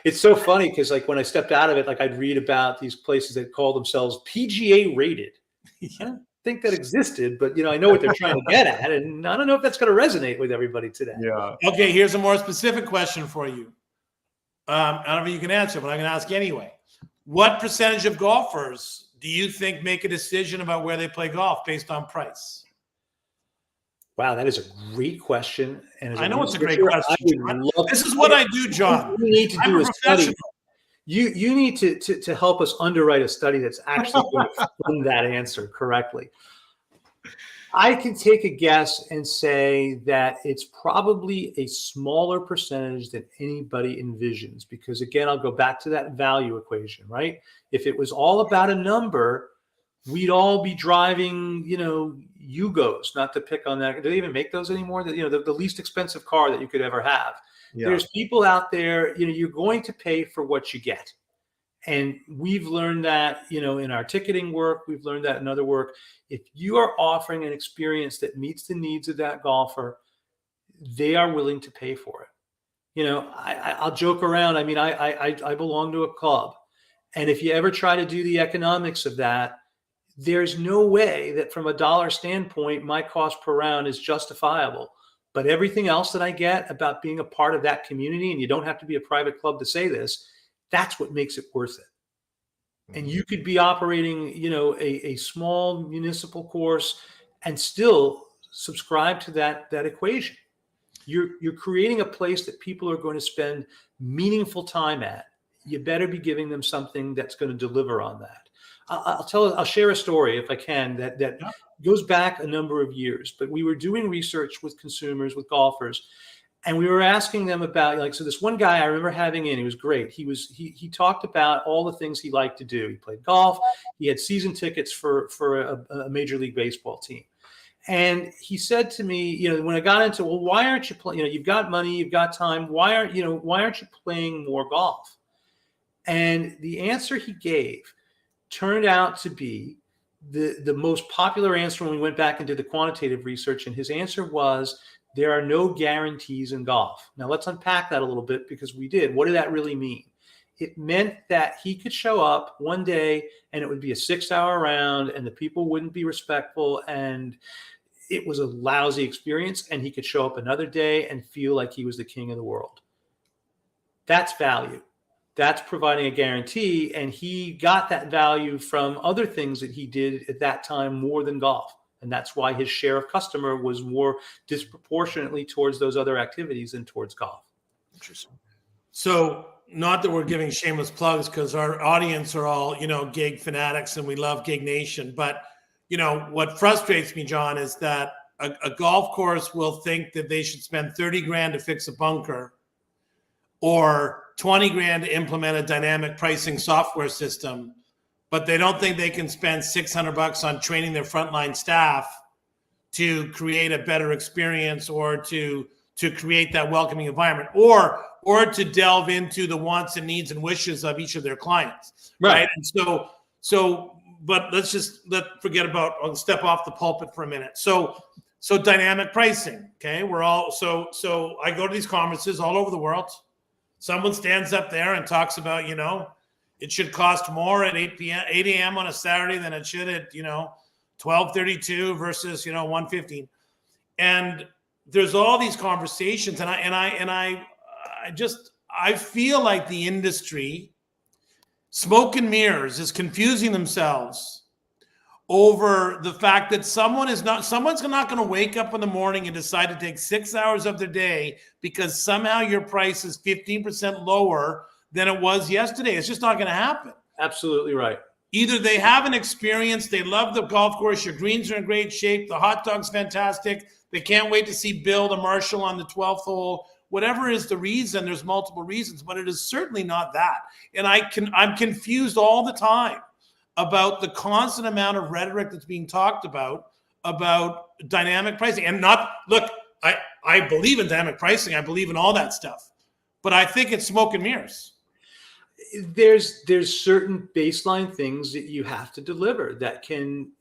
It's so funny because when I stepped out of it, I'd read about these places that call themselves PGA rated. Yeah. Think that existed, but I know what they're trying to get at, and I don't know if that's going to resonate with everybody today.
Yeah.
Okay, here's a more specific question for you. I don't know if you can answer, but I'm going to ask anyway. What percentage of golfers do you think make a decision about where they play golf based on price?
Wow, that is a great question. And
I know it's a great question. This is what I do, John.
What we need to do a study. You need to help us underwrite a study that's actually going to fund that answer correctly. I can take a guess and say that it's probably a smaller percentage than anybody envisions, because again, I'll go back to that value equation, right? If it was all about a number, we'd all be driving, Yugos, not to pick on that. Do they even make those anymore? The least expensive car that you could ever have. Yeah. There's people out there, you're going to pay for what you get. And we've learned that, in our ticketing work, we've learned that in other work. If you are offering an experience that meets the needs of that golfer, they are willing to pay for it. I'll joke around. I belong to a club. And if you ever try to do the economics of that, there's no way that from a dollar standpoint, my cost per round is justifiable. But everything else that I get about being a part of that community, and you don't have to be a private club to say this, that's what makes it worth it. And you could be operating, a small municipal course and still subscribe to that equation. You're creating a place that people are going to spend meaningful time at. You better be giving them something that's going to deliver on that. I'll share a story if I can that goes back a number of years, but we were doing research with consumers, with golfers, and we were asking them about, so this one guy I remember having in, he was great. He talked about all the things he liked to do. He played golf. He had season tickets for a Major League Baseball team. And he said to me, when I got into, well, why aren't you playing? You've got money, you've got time. Why aren't you playing more golf? And the answer he gave turned out to be the most popular answer when we went back and did the quantitative research. And his answer was, there are no guarantees in golf. Now let's unpack that a little bit, because we did. What did that really mean? It meant that he could show up one day and it would be a 6-hour round and the people wouldn't be respectful and it was a lousy experience, and he could show up another day and feel like he was the king of the world. That's value. That's providing a guarantee. And he got that value from other things that he did at that time more than golf. And that's why his share of customer was more disproportionately towards those other activities than towards golf.
Interesting. So not that we're giving shameless plugs because our audience are all, gig fanatics and we love Gig Nation. But, what frustrates me, Jon, is that a golf course will think that they should spend 30 grand to fix a bunker or 20 grand to implement a dynamic pricing software system, but they don't think they can spend $600 on training their frontline staff to create a better experience or to create that welcoming environment or to delve into the wants and needs and wishes of each of their clients. Right. And but let's forget about, I'll step off the pulpit for a minute. So dynamic pricing. Okay. So I go to these conferences all over the world. Someone stands up there and talks about, it should cost more at 8 a.m. on a Saturday than it should at, 12:32 versus, 1:15. And there's all these conversations, and I feel like the industry, smoke and mirrors, is confusing themselves over the fact that someone's not going to wake up in the morning and decide to take 6 hours of their day because somehow your price is 15% lower than it was yesterday. It's just not going to happen.
Absolutely right.
Either they have an experience, they love the golf course, your greens are in great shape, the hot dog's fantastic, they can't wait to see Bill the Marshall on the 12th hole. Whatever is the reason, there's multiple reasons, but it is certainly not that. And I'm confused all the time about the constant amount of rhetoric that's being talked about dynamic pricing. And I believe in dynamic pricing. I believe in all that stuff. But I think it's smoke and mirrors.
There's certain baseline things that you have to deliver that can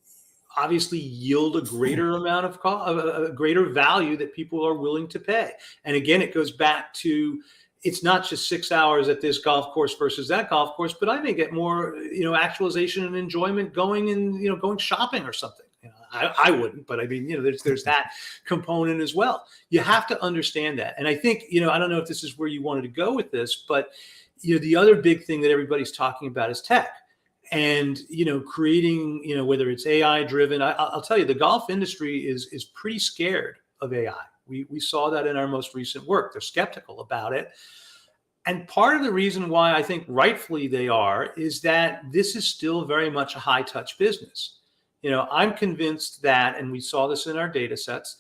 obviously yield a greater amount of a greater value that people are willing to pay. And again, it goes back to, it's not just 6 hours at this golf course versus that golf course, but I may get more, actualization and enjoyment going and, going shopping or something. I wouldn't, but I mean, there's that component as well. You have to understand that. And I think, I don't know if this is where you wanted to go with this, but the other big thing that everybody's talking about is tech. And, creating, whether it's AI driven, I'll tell you, the golf industry is pretty scared of AI. We saw that in our most recent work. They're skeptical about it. And part of the reason why I think rightfully they are is that this is still very much a high touch business. I'm convinced that, and we saw this in our data sets,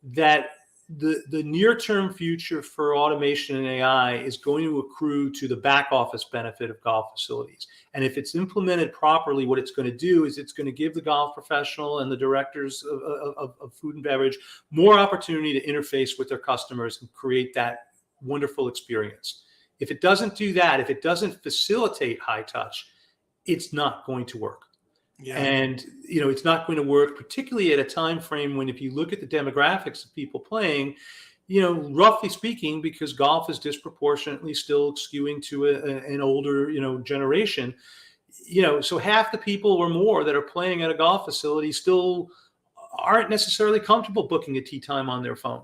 that the near-term future for automation and AI is going to accrue to the back office benefit of golf facilities. And if it's implemented properly, what it's going to do is it's going to give the golf professional and the directors of food and beverage more opportunity to interface with their customers and create that wonderful experience. If it doesn't do that, if it doesn't facilitate high touch, it's not going to work. Yeah. And, it's not going to work, particularly at a time frame when, if you look at the demographics of people playing, roughly speaking, because golf is disproportionately still skewing to an older, generation, so half the people or more that are playing at a golf facility still aren't necessarily comfortable booking a tee time on their phone.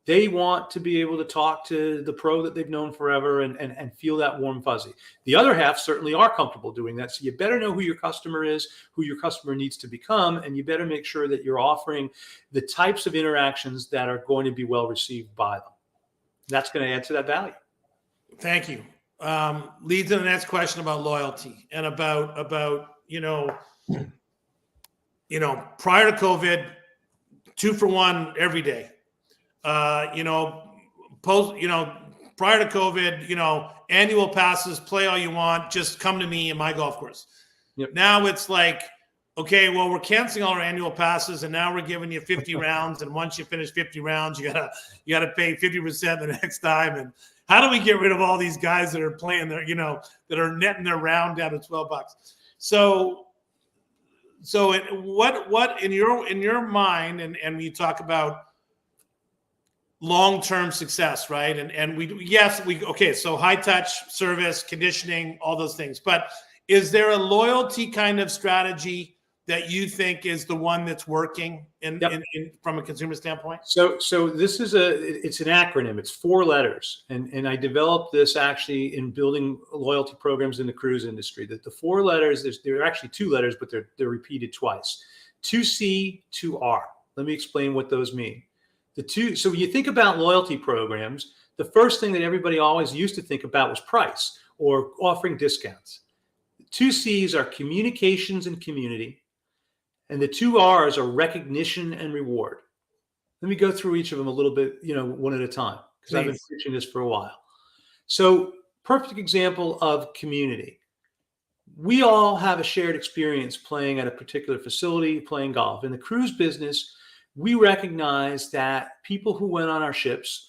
They want to be able to talk to the pro that they've known forever and feel that warm fuzzy. The other half certainly are comfortable doing that. So you better know who your customer is, who your customer needs to become, and you better make sure that you're offering the types of interactions that are going to be well received by them. That's going to add to that value.
Thank you. Leads to the next question about loyalty and about prior to COVID, 2 for 1 every day. Prior to COVID, annual passes, play all you want, just come to me in my golf course. Yep. Now it's like, okay, well, we're canceling all our annual passes and now we're giving you 50 rounds. And once you finish 50 rounds, you gotta pay 50% the next time. And how do we get rid of all these guys that are playing their, that are netting their round down to $12? So what in your mind, and we talk about long-term success, right? And okay, so high touch service, conditioning, all those things. But is there a loyalty kind of strategy that you think is the one that's working from a consumer standpoint?
So this is it's an acronym. It's 4 letters, and I developed this actually in building loyalty programs in the cruise industry. That the 4 letters, there are actually 2 letters, but they're repeated twice. 2C, 2R. Let me explain what those mean. So when you think about loyalty programs, the first thing that everybody always used to think about was price or offering discounts. 2 C's are communications and community, and the 2 R's are recognition and reward. Let me go through each of them a little bit, one at a time, because I've been preaching this for a while. So, perfect example of community. We all have a shared experience playing at a particular facility, playing golf. In the cruise business, we recognize that people who went on our ships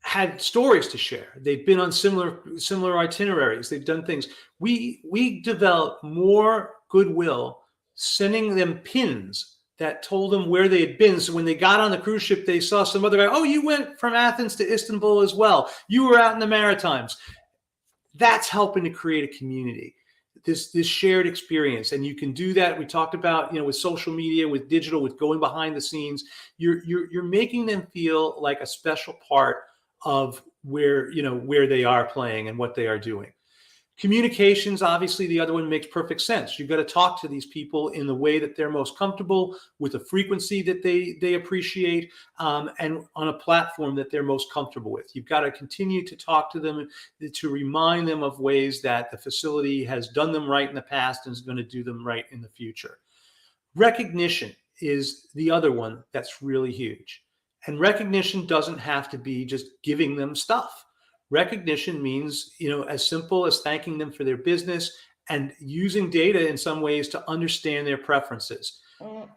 had stories to share. They've been on similar itineraries. They've done things. We developed more goodwill sending them pins that told them where they had been. So when they got on the cruise ship, they saw some other guy. Oh, you went from Athens to Istanbul as well. You were out in the Maritimes. That's helping to create a community. This shared experience, and you can do that. We talked about, with social media, with digital, with going behind the scenes. You're making them feel like a special part of where they are playing and what they are doing. Communications, obviously, the other one makes perfect sense. You've got to talk to these people in the way that they're most comfortable, with a frequency that they appreciate, and on a platform that they're most comfortable with. You've got to continue to talk to them to remind them of ways that the facility has done them right in the past and is going to do them right in the future. Recognition is the other one that's really huge. And recognition doesn't have to be just giving them stuff. Recognition means, as simple as thanking them for their business and using data in some ways to understand their preferences.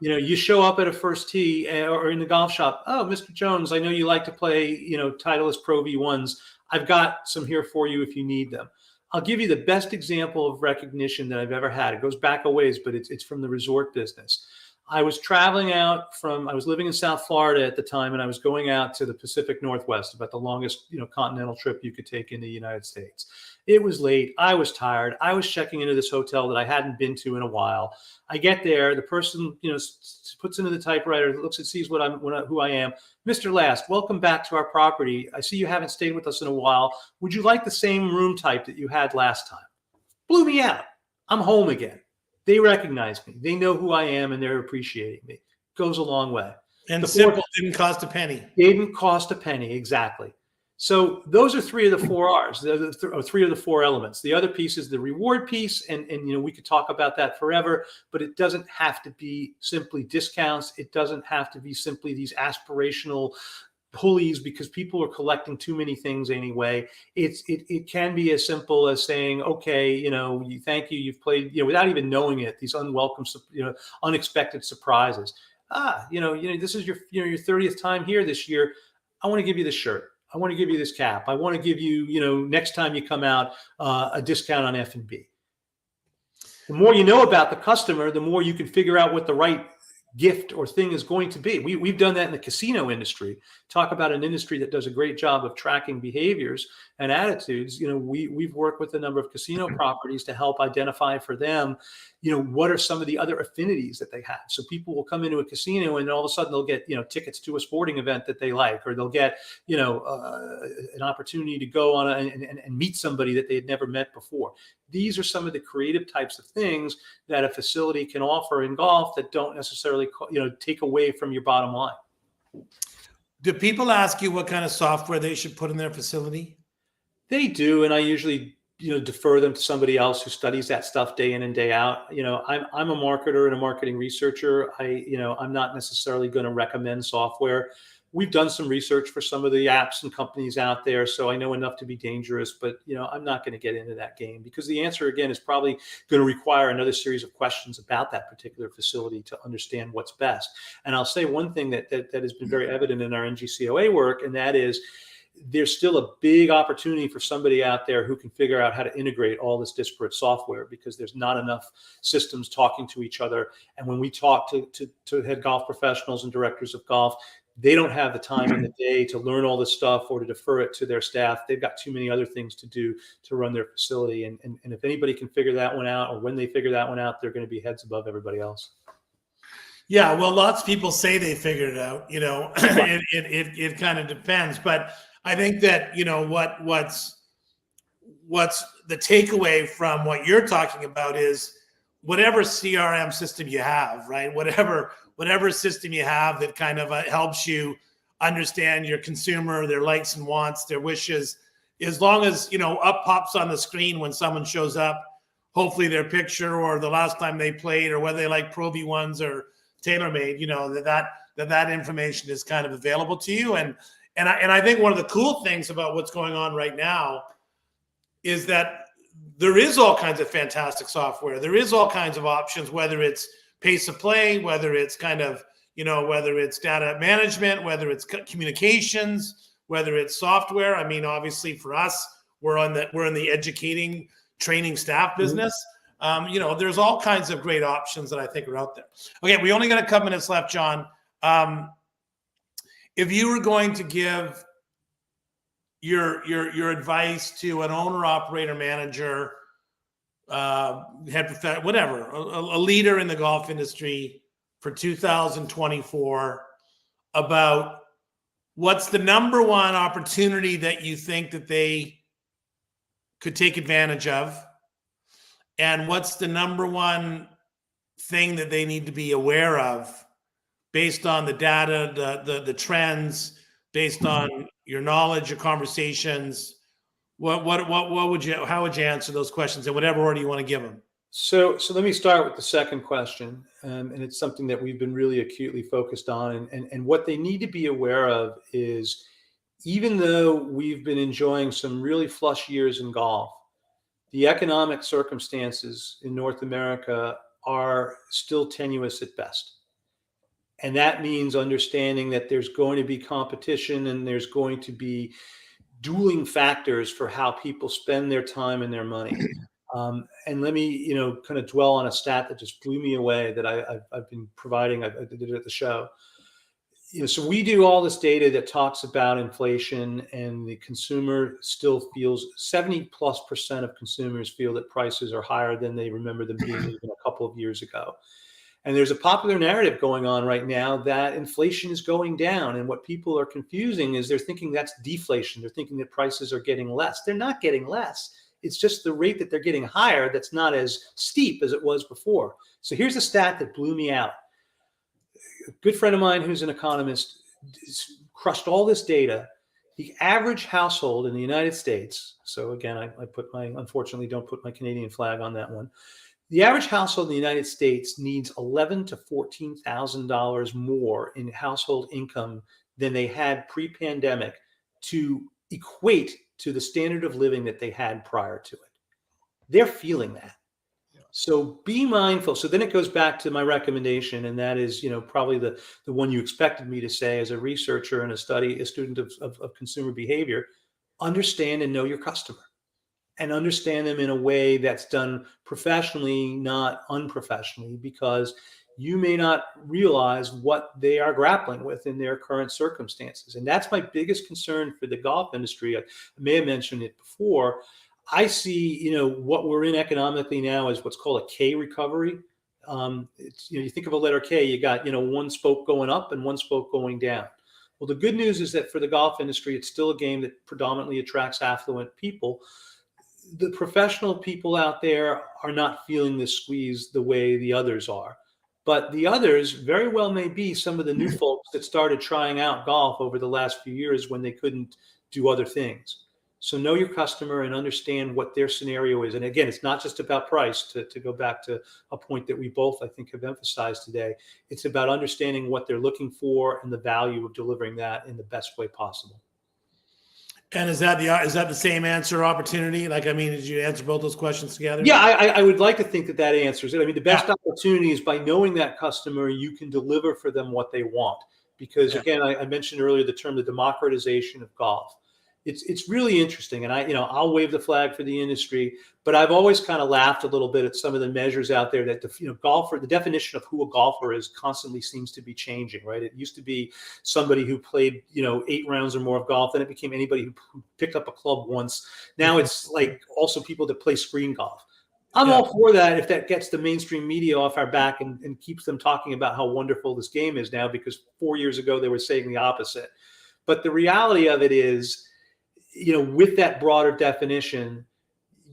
You show up at a first tee or in the golf shop. Oh, Mr. Jones, I know you like to play, Titleist Pro V1s. I've got some here for you if you need them. I'll give you the best example of recognition that I've ever had. It goes back a ways, but it's from the resort business. I was traveling I was living in South Florida at the time, and I was going out to the Pacific Northwest, about the longest, continental trip you could take in the United States. It was late. I was tired. I was checking into this hotel that I hadn't been to in a while. I get there. The person, puts into the typewriter, looks and sees who I am. Mr. Last, welcome back to our property. I see you haven't stayed with us in a while. Would you like the same room type that you had last time? Blew me out. I'm home again. They recognize me. They know who I am, and they're appreciating me. Goes a long way.
And simple didn't cost a penny.
Didn't cost a penny, exactly. So those are 3 of the 4 R's, 3 of the 4 elements. The other piece is the reward piece, and we could talk about that forever, but it doesn't have to be simply discounts. It doesn't have to be simply these aspirational pulleys because people are collecting too many things anyway. It can be as simple as saying, okay, thank you, you've played, without even knowing it, these unwelcome, unexpected surprises. This is your 30th time here this year. I want to give you this shirt. I want to give you this cap. I want to give you, next time you come out, a discount on F&B. The more you know about the customer, the more you can figure out what the right gift or thing is going to be. We've done that in the casino industry. Talk about an industry that does a great job of tracking behaviors and attitudes. We've worked with a number of casino properties to help identify for them, what are some of the other affinities that they have. So people will come into a casino and all of a sudden they'll get, tickets to a sporting event that they like, or they'll get, an opportunity to go on and meet somebody that they had never met before. These are some of the creative types of things that a facility can offer in golf that don't necessarily, take away from your bottom line.
Do people ask you what kind of software they should put in their facility?
They do, and I usually, defer them to somebody else who studies that stuff day in and day out. I'm a marketer and a marketing researcher. I'm not necessarily going to recommend software. We've done some research for some of the apps and companies out there, so I know enough to be dangerous, but I'm not going to get into that game because the answer, again, is probably going to require another series of questions about that particular facility to understand what's best. And I'll say one thing that has been very evident in our NGCOA work, and that is there's still a big opportunity for somebody out there who can figure out how to integrate all this disparate software because there's not enough systems talking to each other. And when we talk to head golf professionals and directors of golf, they don't have the time in the day to learn all this stuff or to defer it to their staff. They've got too many other things to do to run their facility. And if anybody can figure that one out, or when they figure that one out, they're going to be heads above everybody else.
Yeah, well, lots of people say they figured it out. It kind of depends. But I think that, what's the takeaway from what you're talking about is whatever CRM system you have, right? Whatever system you have that kind of helps you understand your consumer, their likes and wants, their wishes, as long as, up pops on the screen when someone shows up, hopefully their picture or the last time they played or whether they like Pro V1s or TaylorMade, that information is kind of available to you. And I think one of the cool things about what's going on right now is that there is all kinds of fantastic software. There is all kinds of options, whether it's pace of play, whether it's kind of, whether it's data management, whether it's communications, whether it's software. I mean, obviously for us, we're in the educating, training staff business. There's all kinds of great options that I think are out there. Okay, we only got a couple minutes left, Jon. If you were going to give your advice to an owner, operator, manager, head professional, whatever, a leader in the golf industry for 2024, about what's the number one opportunity that you think that they could take advantage of, and what's the number one thing that they need to be aware of based on the data, the trends, based on your knowledge, your conversations, how would you answer those questions in whatever order you want to give them?
So let me start with the second question, and it's something that we've been really acutely focused on. And what they need to be aware of is, even though we've been enjoying some really flush years in golf, the economic circumstances in North America are still tenuous at best. And that means understanding that there's going to be competition and there's going to be dueling factors for how people spend their time and their money. And let me, kind of dwell on a stat that just blew me away that I've been providing. I did it at the show. So we do all this data that talks about inflation, and the consumer still feels 70+% of consumers feel that prices are higher than they remember them being even a couple of years ago. And there's a popular narrative going on right now that inflation is going down. And what people are confusing is they're thinking that's deflation. They're thinking that prices are getting less. They're not getting less. It's just the rate that they're getting higher that's not as steep as it was before. So here's a stat that blew me out. A good friend of mine who's an economist crushed all this data. The average household in the United States, so again, I unfortunately don't put my Canadian flag on that one. The average household in the United States needs $11,000 to $14,000 more in household income than they had pre-pandemic to equate to the standard of living that they had prior to it. They're feeling that. So be mindful. So then it goes back to my recommendation, and that is, probably the one you expected me to say as a researcher and a student of consumer behavior. Understand and know your customer, and understand them in a way that's done professionally, not unprofessionally, because you may not realize what they are grappling with in their current circumstances. And that's my biggest concern for the golf industry. I may have mentioned it before. I see, what we're in economically now is what's called a K recovery. You think of a letter K, you got, one spoke going up and one spoke going down. Well, the good news is that for the golf industry, it's still a game that predominantly attracts affluent people. The professional people out there are not feeling the squeeze the way the others are. But the others very well may be some of the new folks that started trying out golf over the last few years when they couldn't do other things. So know your customer and understand what their scenario is. And again, it's not just about price, to go back to a point that we both, I think, have emphasized today. It's about understanding what they're looking for and the value of delivering that in the best way possible.
And is that the same answer, opportunity? Did you answer both those questions together?
Yeah, I would like to think that answers it. The best opportunity is by knowing that customer, you can deliver for them what they want. Because again, I mentioned earlier the term, the democratization of golf. it's really interesting. And I'll wave the flag for the industry, but I've always kind of laughed a little bit at some of the measures out there that the definition of who a golfer is constantly seems to be changing, right? It used to be somebody who played 8 rounds or more of golf. Then it became anybody who picked up a club once. Now it's like also people that play screen golf. I'm all for that if that gets the mainstream media off our back and keeps them talking about how wonderful this game is now, because 4 years ago they were saying the opposite. But the reality of it is, with that broader definition,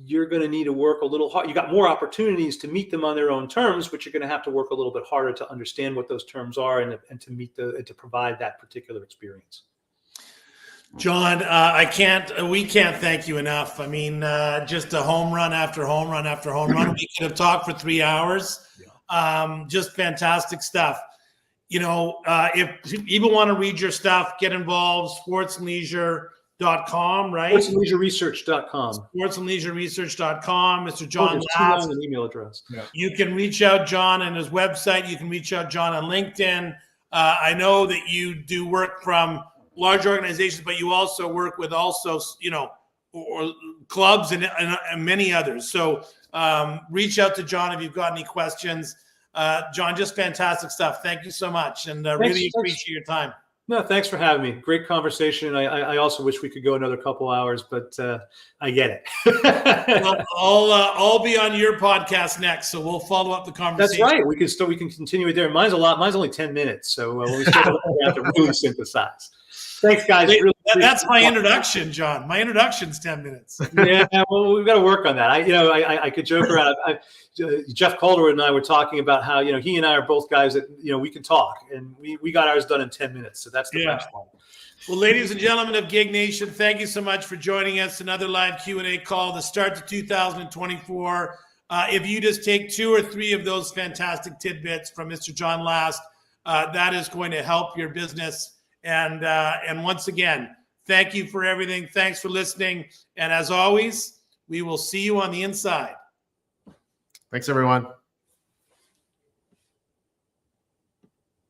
you're going to need to work a little hard. You got more opportunities to meet them on their own terms, but you're going to have to work a little bit harder to understand what those terms are and to provide that particular experience.
Jon, we can't thank you enough. I mean, just a home run after home run after home run. We could have talked for 3 hours. Just fantastic stuff. If people want to read your stuff, get involved, sportsandleisure.com, right?
Sportsandleisureresearch.com.
Sportsandleisureresearch.com. Mr. Jon Last.
An email address.
Yeah. You can reach out Jon and his website. You can reach out Jon on LinkedIn. I know that you do work from large organizations, but you also work with or clubs and many others. So reach out to Jon if you've got any questions. Jon, just fantastic stuff. Thank you so much, and really appreciate your time.
No, thanks for having me. Great conversation. I also wish we could go another couple hours, but I get it.
Well, I'll be on your podcast next, so we'll follow up the conversation.
That's right. We can continue it there. Mine's only 10 minutes, so we still have to really synthesize. Thanks, guys.
That's my introduction, Jon. My introduction's 10 minutes.
Yeah, well, we've got to work on that. I could joke around. Jeff Calder and I were talking about how he and I are both guys that we can talk, and we got ours done in 10 minutes. So that's the best one.
Well, ladies and gentlemen of Gig Nation, thank you so much for joining us. Another live Q&A call to start to 2024. If you just take 2 or 3 of those fantastic tidbits from Mr. Jon Last, that is going to help your business. And once again, thank you for everything. Thanks for listening. And as always, we will see you on the inside.
Thanks, everyone.